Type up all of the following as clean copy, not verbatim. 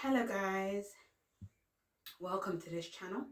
Hello guys, welcome to this channel.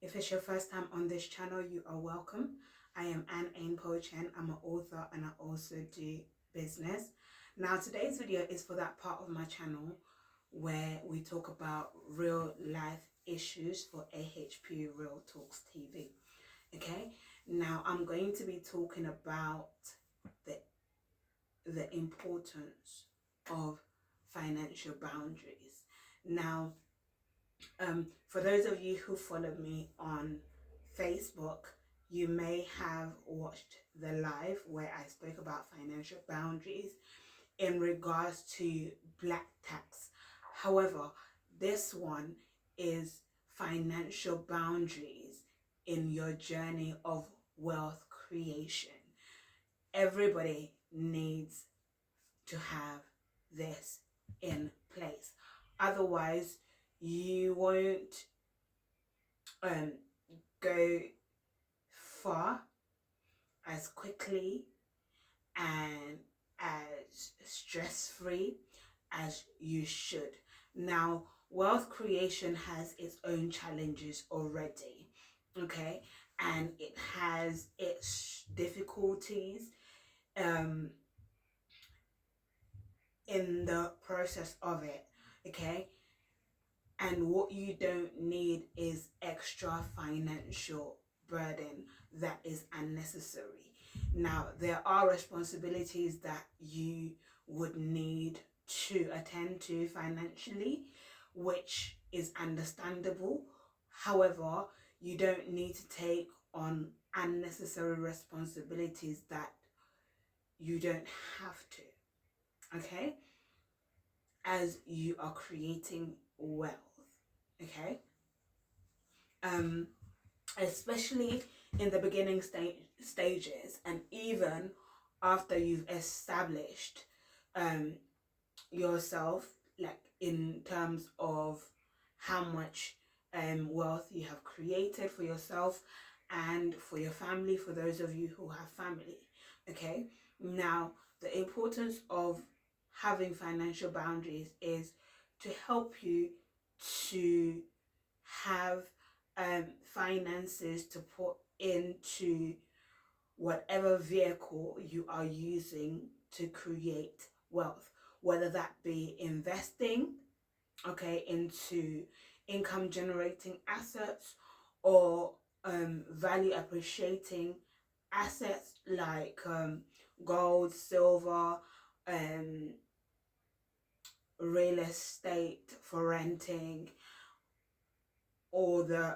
If it's your first time on this channel, you are welcome. I am A.H.P Chen. I'm an author and I also do business. Now today's video is for that part of my channel where we talk about real life issues for A.H.P Real Talks TV. Okay, now I'm going to be talking about the importance of financial boundaries. Now, for those of you who follow me on Facebook, you may have watched the live where I spoke about financial boundaries in regards to black tax. However, this one is financial boundaries in your journey of wealth creation. Everybody needs to have this in place. Otherwise, you won't go far as quickly and as stress-free as you should. Now, wealth creation has its own challenges already, okay? And it has its difficulties in the process of it, okay? And what you don't need is extra financial burden that is unnecessary. Now, there are responsibilities that you would need to attend to financially, which is understandable. However, you don't need to take on unnecessary responsibilities that you don't have to, okay? As you are creating wealth, okay? Especially in the beginning stages, and even after you've established yourself, like in terms of how much wealth you have created for yourself and for your family, for those of you who have family, okay? Now, the importance of having financial boundaries is to help you to have finances to put into whatever vehicle you are using to create wealth, whether that be investing, okay, into income generating assets, or value appreciating assets like gold, silver, real estate for renting, or the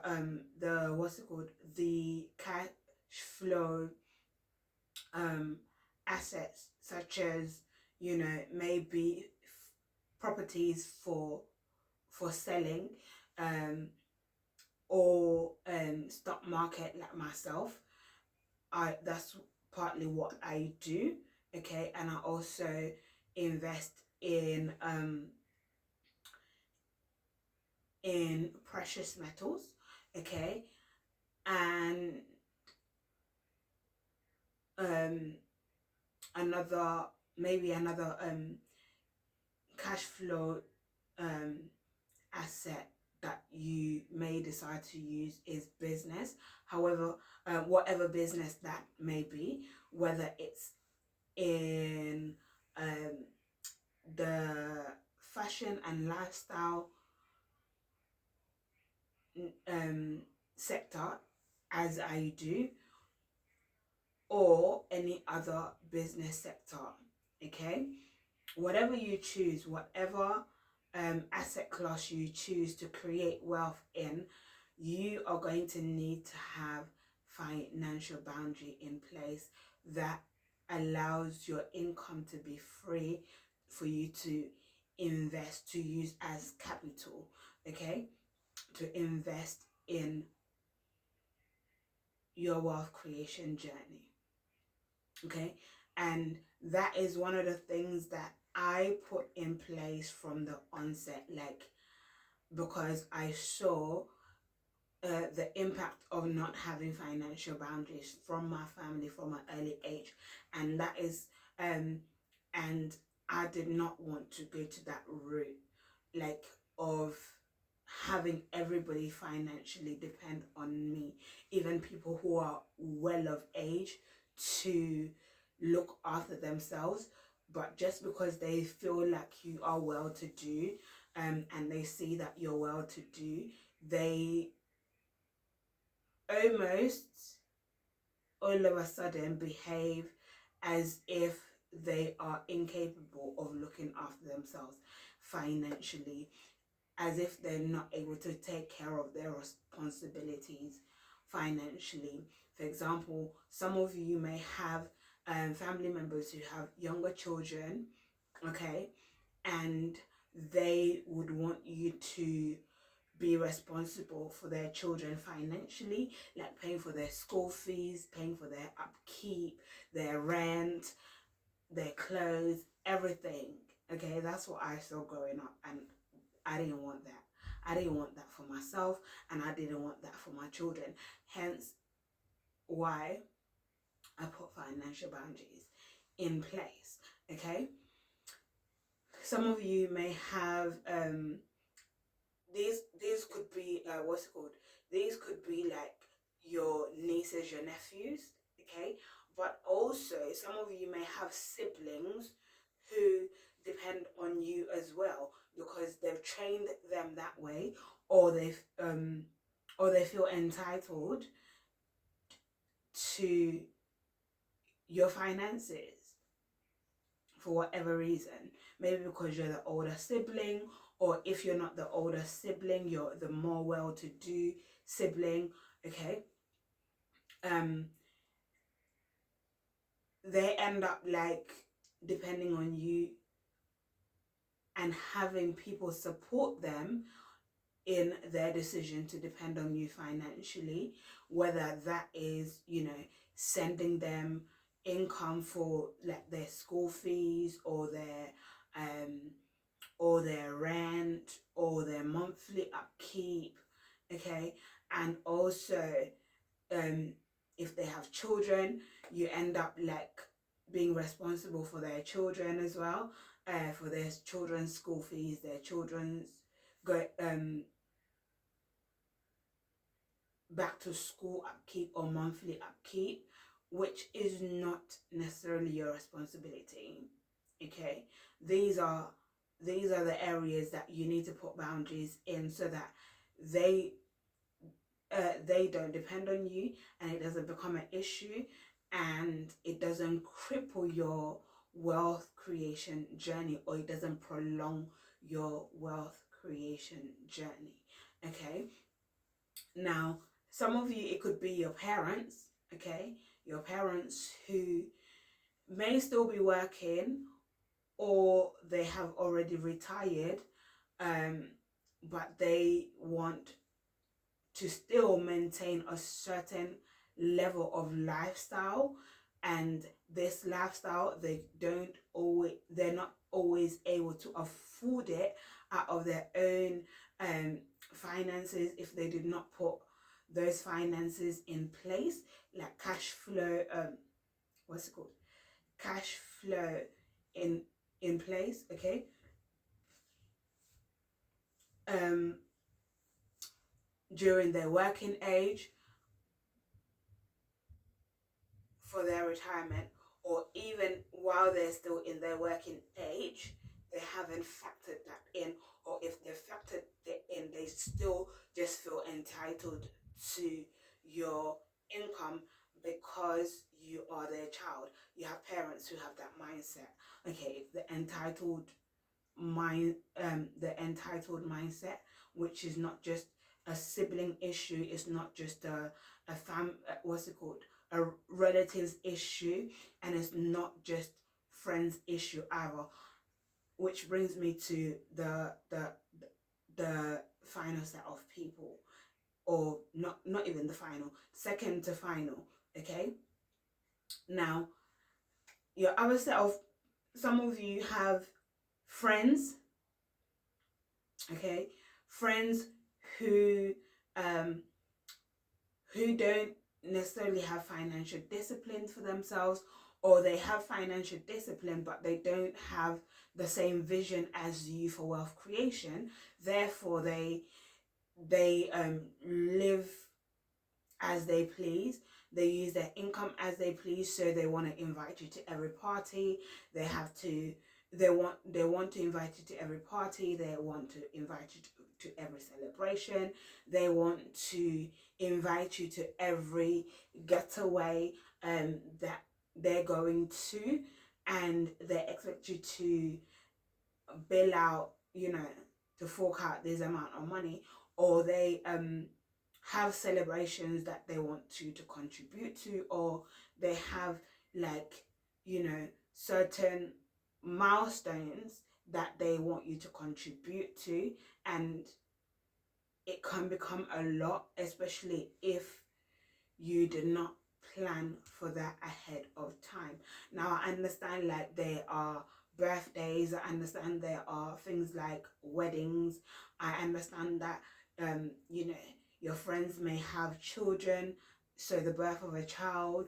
what's it called, the cash flow assets, such as, you know, maybe properties for selling, or stock market, like myself. That's partly what I do, okay? And I also invest in precious metals, okay? And another cash flow asset that you may decide to use is business. However, whatever business that may be, whether it's in the fashion and lifestyle sector, as I do, or any other business sector, okay? Whatever you choose, whatever asset class you choose to create wealth in, you are going to need to have financial boundary in place that allows your income to be free for you to invest, to use as capital, okay? To invest in your wealth creation journey, okay? And that is one of the things that I put in place from the onset, like, because I saw the impact of not having financial boundaries from my family from an early age, and that is and I did not want to go to that route, like, of having everybody financially depend on me, even people who are well of age, to look after themselves. But just because they feel like you are well to do, and they see that you're well to do, they almost all of a sudden behave as if they are incapable of looking after themselves financially, as if they're not able to take care of their responsibilities financially. For example, some of you may have family members who have younger children, okay, and they would want you to be responsible for their children financially, like paying for their school fees, paying for their upkeep, their rent, their clothes, everything. Okay, that's what I saw growing up, and I didn't want that. I didn't want that for myself, and I didn't want that for my children. Hence why I put financial boundaries in place. Okay, some of you may have these could be what's it called? These could be like your nieces, your nephews, okay? But also some of you may have siblings who depend on you as well, because they've trained them that way, or they feel entitled to your finances for whatever reason. Maybe because you're the older sibling, or if you're not the older sibling, you're the more well-to-do sibling, okay? They end up like depending on you and having people support them in their decision to depend on you financially, whether that is, sending them income for like their school fees, or their rent, or their monthly upkeep, okay? And also if they have children, you end up like being responsible for their children as well, for their children's school fees, their children's go back to school upkeep or monthly upkeep, which is not necessarily your responsibility. Okay, these are the areas that you need to put boundaries in, so that they don't depend on you, and it doesn't become an issue, and it doesn't cripple your wealth creation journey, or it doesn't prolong your wealth creation journey. Okay, now some of you, it could be your parents, okay, your parents who may still be working, or they have already retired, but they want to still maintain a certain level of lifestyle, and this lifestyle they're not always able to afford it out of their own finances, if they did not put those finances in place, like cash flow, what's it called, cash flow in place, okay? During their working age, for their retirement, or even while they're still in their working age, they haven't factored that in, or if they factored it in, they still just feel entitled to your income because you are their child. You have parents who have that mindset. Okay, the entitled mindset, which is not just a sibling issue, it's not just what's it called, a relatives issue, and it's not just friends issue either. Which brings me to the final set of people, or not even the final, second to final. Okay, now your other set of, some of you have friends, okay, friends who don't necessarily have financial discipline for themselves, or they have financial discipline, but they don't have the same vision as you for wealth creation. Therefore, they live as they please. They use their income as they please. So they want to invite you to every party. They have to. They want to invite you to every party. They want to invite you to every celebration. They want to invite you to every getaway that they're going to, and they expect you to bill out, to fork out this amount of money, or they have celebrations that they want you to contribute to, or they have, like, certain milestones that they want you to contribute to, and it can become a lot, especially if you did not plan for that ahead of time. Now, I understand, like, there are birthdays. I understand there are things like weddings. I understand that your friends may have children, so the birth of a child,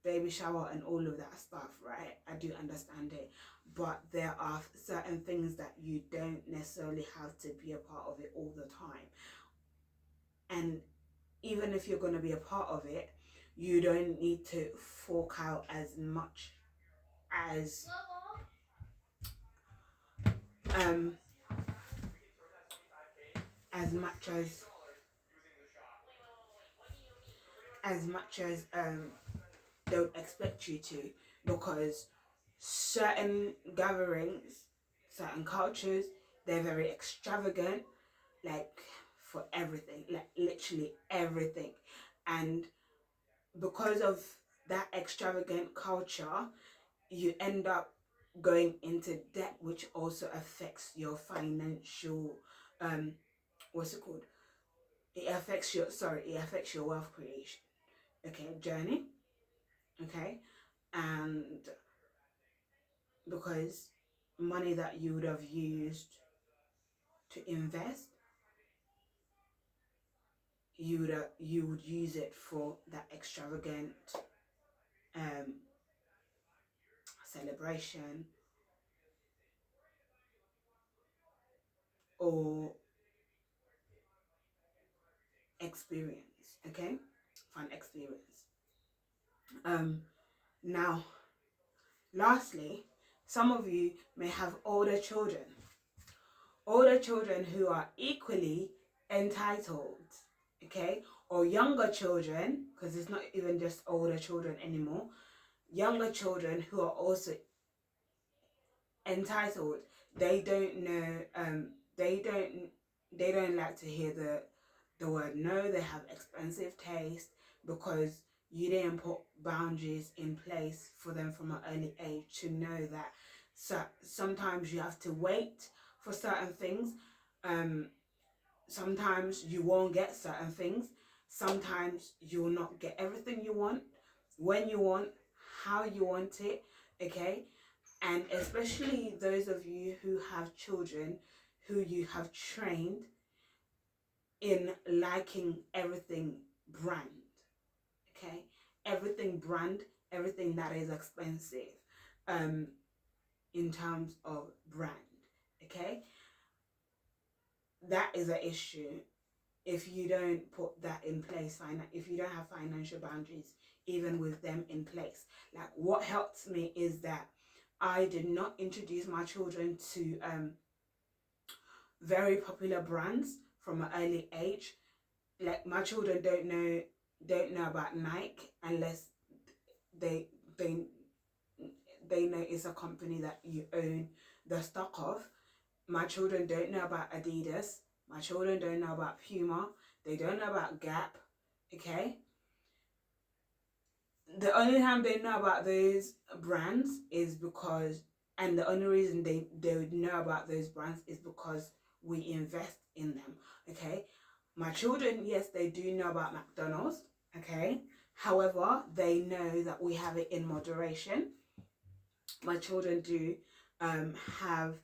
baby shower and all of that stuff, right? I do understand it, but there are certain things that you don't necessarily have to be a part of it all the time. And even if you're going to be a part of it, you don't need to fork out as much as um as much as they would expect you to, because certain gatherings, certain cultures, they're very extravagant, like, for everything, like literally everything. And because of that extravagant culture, you end up going into debt, which also affects your financial what's it called, it affects your wealth creation, journey. And because money that you would have used to invest, you would use it for that extravagant um celebration, or experience, fun experience. Now, lastly, some of you may have older children who are equally entitled, or younger children, because it's not even just older children anymore, younger children who are also entitled. They don't know, they don't like to hear the word no. They have expensive taste because you didn't put boundaries in place for them from an early age to know that. So sometimes you have to wait for certain things. Sometimes you won't get certain things. Sometimes you will not get everything you want, when you want, how you want it, and especially those of you who have children who you have trained in liking everything brand, everything brand, everything that is expensive, in terms of brand, that is an issue if you don't put that in place, if you don't have financial boundaries even with them in place. Like, what helped me is that I did not introduce my children to very popular brands from an early age. Like, my children don't know about Nike unless they they they know it's a company that you own the stock of. My children don't know about Adidas. My children don't know about Puma. They don't know about Gap. The only time they know about those brands is because, and the only reason they would know about those brands is because we invest in them. My children, yes, they do know about McDonald's. However, they know that we have it in moderation. My children do have,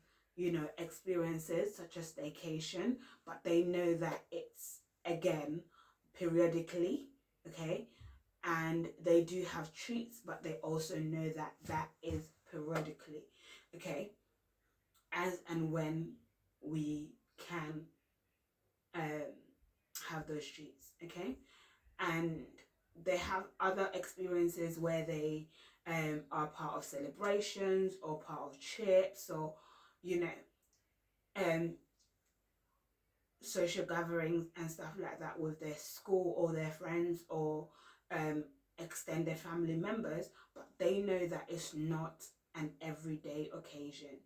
experiences such as staycation, but they know that it's, again, periodically, and they do have treats, but they also know that that is periodically, okay, as and when we can um, have those treats, okay. And they have other experiences where they are part of celebrations or part of trips, or you know, um, social gatherings and stuff like that with their school or their friends or extended family members, but they know that it's not an everyday occasion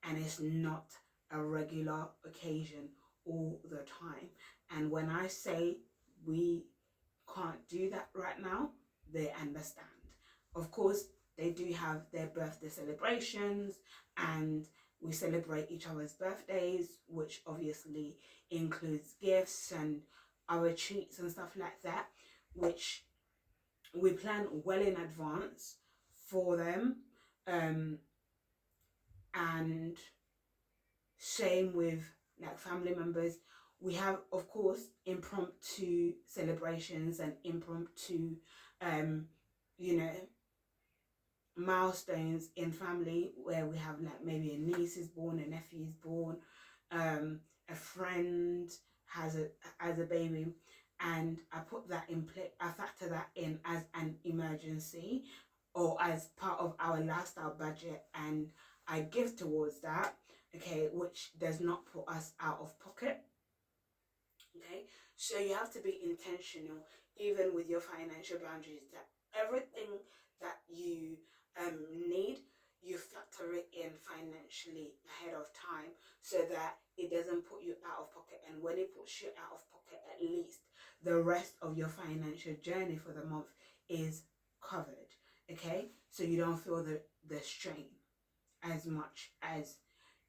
and it's not a regular occasion all the time. And when I say we can't do that right now, they understand. Of course, they do have their birthday celebrations, and we celebrate each other's birthdays, which obviously includes gifts and our treats and stuff like that, which we plan well in advance for them. And same with like family members. We have, of course, impromptu celebrations and impromptu um you know, milestones in family where we have like maybe a niece is born, a nephew is born, a friend has a baby, and I put that in play. I factor that in as an emergency or as part of our lifestyle budget, and I give towards that, okay, which does not put us out of pocket. Okay, so you have to be intentional even with your financial boundaries, that everything that you need, you factor it in financially ahead of time so that it doesn't put you out of pocket. And when it puts you out of pocket, at least the rest of your financial journey for the month is covered. Okay, so you don't feel the strain as much as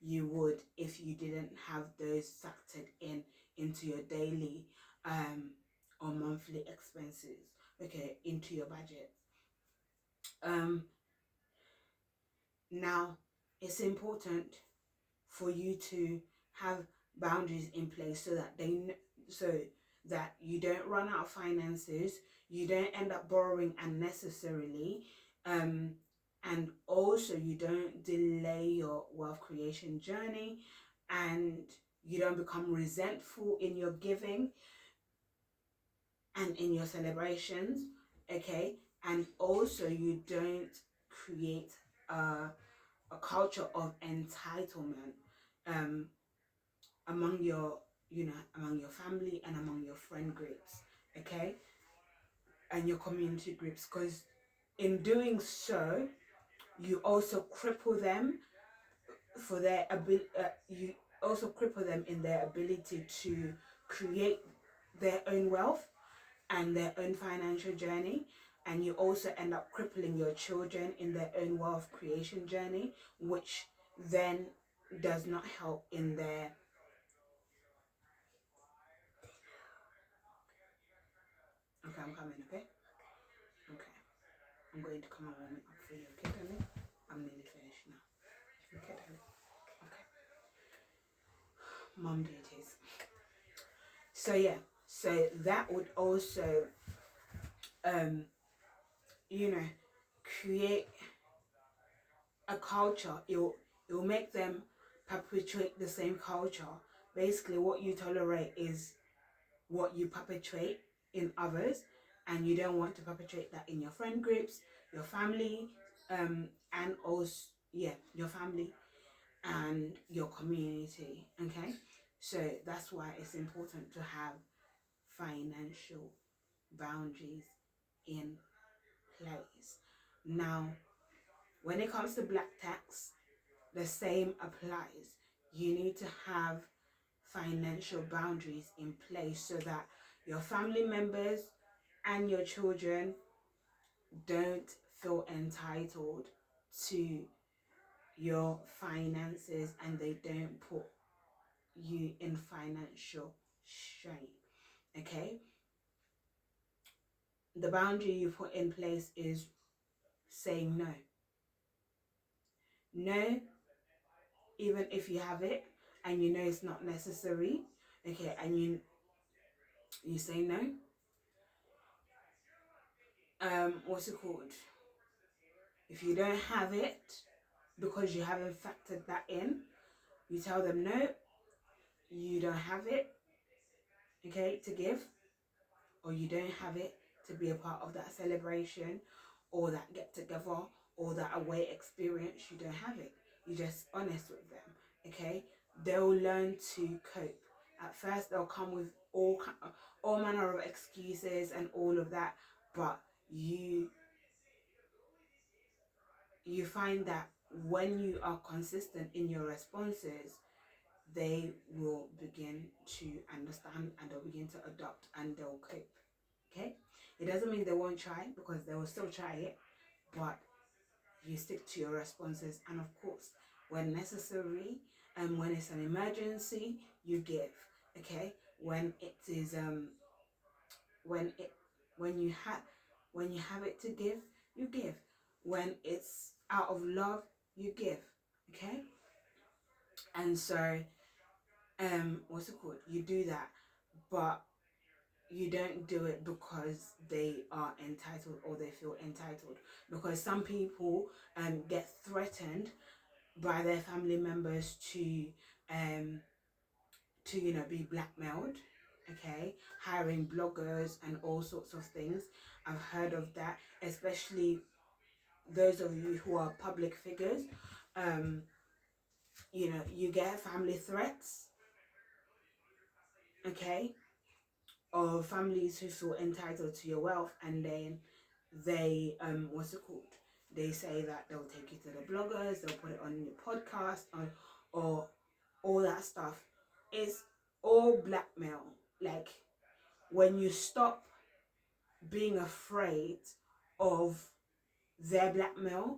you would if you didn't have those factored in into your daily or monthly expenses, okay, into your budget. um Now, it's important for you to have boundaries in place so that so that you don't run out of finances, you don't end up borrowing unnecessarily, um, and also you don't delay your wealth creation journey, and you don't become resentful in your giving and in your celebrations, okay, and also you don't create a culture of entitlement um among your, you know, among your family and among your friend groups, okay, and your community groups, because in doing so you also cripple them for their ability, you also cripple them in their ability to create their own wealth and their own financial journey, and you also end up crippling your children in their own wealth creation journey, which then does not help in their. Okay, I'm coming, okay? Okay. I'm going to come and warm it up for you, okay, darling? I'm nearly finished now. Okay, darling? Okay. Mom duties. So yeah, so that would also you know, create a culture. It'll make them perpetuate the same culture. Basically what you tolerate is what you perpetuate in others, and you don't want to perpetuate that in your friend groups, your family, and also, yeah, your family and your community, okay. So that's why it's important to have financial boundaries in place. Now, when it comes to black tax, the same applies. You need to have financial boundaries in place so that your family members and your children don't feel entitled to your finances, and they don't put you in financial strain, okay. The boundary you put in place is saying no. No, even if you have it and you know it's not necessary, okay, and you say no. what's it called? If you don't have it because you haven't factored that in, you tell them no, you don't have it, okay, to give, or you don't have it to be a part of that celebration or that get together or that away experience. You don't have it. You're just honest with them, okay? They'll learn to cope. At first, they'll come with all manner of excuses and all of that, but you find that when you are consistent in your responses, they will begin to understand and they'll begin to adopt and they'll cope. Okay, it doesn't mean they won't try, because they will still try it, but you stick to your responses, and of course when necessary and when it's an emergency, you give. Okay, when it is when it when you have it to give, you give. When it's out of love, you give. Okay, and so what's it called, you do that, but you don't do it because they are entitled or they feel entitled, because some people get threatened by their family members to be blackmailed, okay, hiring bloggers and all sorts of things. I've heard of that, especially those of you who are public figures. You get family threats, okay, of families who feel entitled to your wealth, and then they what's it called, they say that they'll take you to the bloggers, they'll put it on your podcast, or all that stuff. It's all blackmail. Like, when you stop being afraid of their blackmail,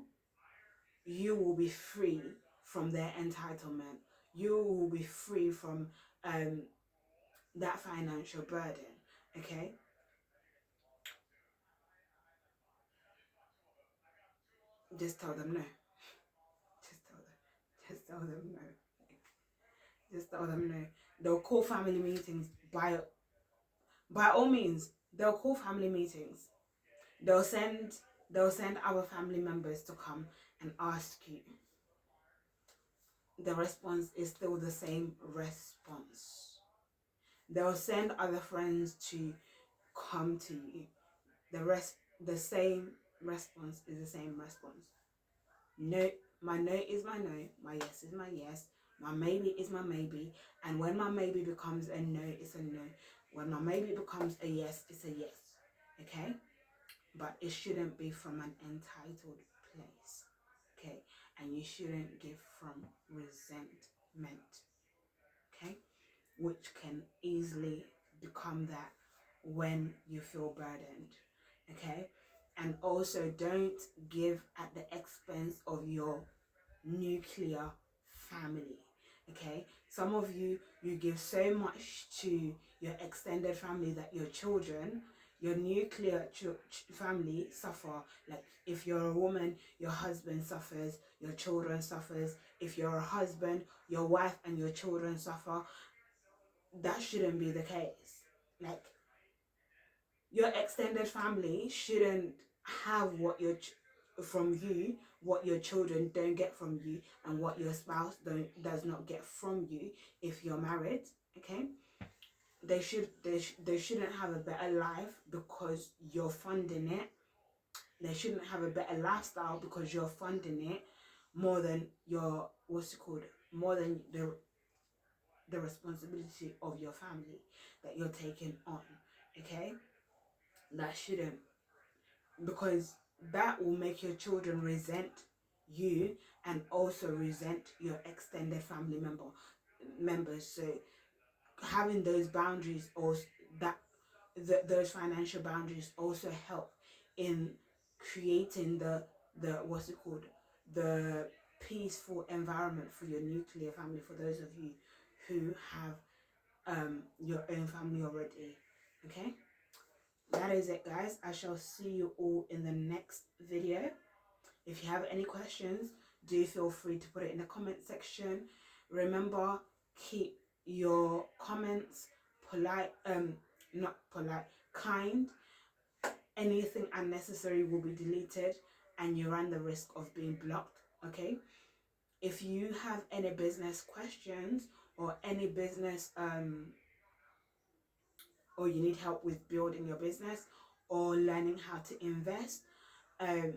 you will be free from their entitlement. You will be free from that financial burden. Okay, just tell them no. Just tell them no. Just tell them no. They'll call family meetings by all means. They'll call family meetings. They'll send our family members to come and ask you. The response is still the same response. They'll send other friends to come to you. The same response is the same response. No, my no is my no, my yes is my yes, my maybe is my maybe, and when my maybe becomes a no, it's a no. When my maybe becomes a yes, it's a yes. Okay? But it shouldn't be from an entitled place. Okay? And you shouldn't give from resentment. Okay? Which can easily become that when you feel burdened. Okay? And also, don't give at the expense of your nuclear family. Okay, some of you give so much to your extended family that your nuclear family suffer. Like, if you're a woman, your husband suffers, your children suffers. If you're a husband, your wife and your children suffer. That shouldn't be the case. Like, your extended family shouldn't have what your children don't get from you, and what your spouse does not get from you if you're married. Okay, they shouldn't have a better life because you're funding it. They shouldn't have a better lifestyle because you're funding it more than your more than the responsibility of your family that you're taking on. Okay, that shouldn't, because that will make your children resent you and also resent your extended family members. So having those boundaries, or those financial boundaries, also help in creating the what's it called the peaceful environment for your nuclear family, for those of you who have your own family already. Okay, that is it, guys. I shall see you all in the next video. If you have any questions, do feel free to put it in the comment section. Remember, keep your comments polite, not polite, kind, anything unnecessary will be deleted and you run the risk of being blocked. Okay, if you have any business questions or any business or you need help with building your business or learning how to invest,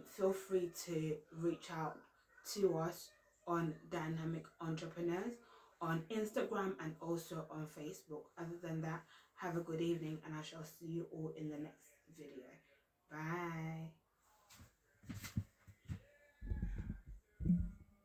feel free to reach out to us on Dynamic Entrepreneurs on Instagram and also on Facebook. Other than that, have a good evening and I shall see you all in the next video. Bye.